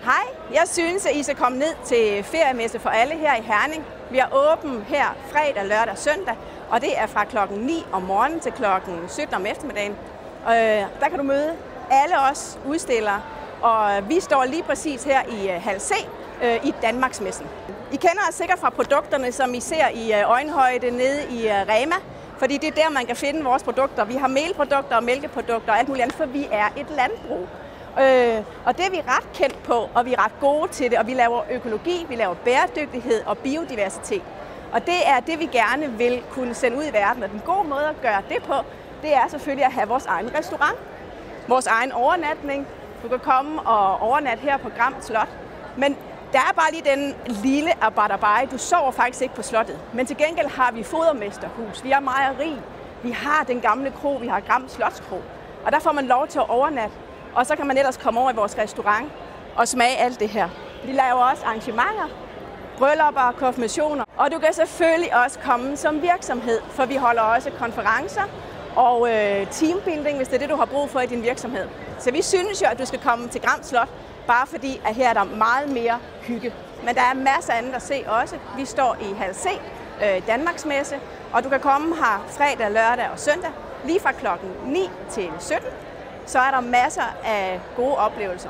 Hej, jeg synes, at I skal komme ned til feriemesse for alle her i Herning. Vi er åben her fredag, lørdag og søndag, og det er fra klokken 9 om morgenen til klokken 17 om eftermiddagen. Der kan du møde alle os udstillere, og vi står lige præcis her i hal C i Danmarksmessen. I kender os sikkert fra produkterne, som I ser i øjenhøjde nede i Rema, fordi det er der, man kan finde vores produkter. Vi har melprodukter og mælkeprodukter og alt muligt andet, for vi er et landbrug. Og det er vi ret kendt på, og vi er ret gode til det, og vi laver økologi, vi laver bæredygtighed og biodiversitet. Og det er det, vi gerne vil kunne sende ud i verden, og den gode måde at gøre det på, det er selvfølgelig at have vores egen restaurant, vores egen overnatning. Du kan komme og overnatte her på Gram Slot, men der er bare lige den lille abadabai. Du sover faktisk ikke på slottet, men til gengæld har vi fodermesterhus, vi har mejeri, vi har den gamle kro, vi har Gram Slotskro, og der får man lov til at overnatte. Og så kan man ellers komme over i vores restaurant og smage alt det her. Vi laver også arrangementer, bryllupper, konfirmationer. Og du kan selvfølgelig også komme som virksomhed, for vi holder også konferencer og teambuilding, hvis det er det, du har brug for i din virksomhed. Så vi synes jo, at du skal komme til Gram Slot, bare fordi at her er der meget mere hygge. Men der er masser af andet at se også. Vi står i hal C, Danmarksmesse, og du kan komme her fredag, lørdag og søndag, lige fra klokken 9 til 17. Så er der masser af gode oplevelser.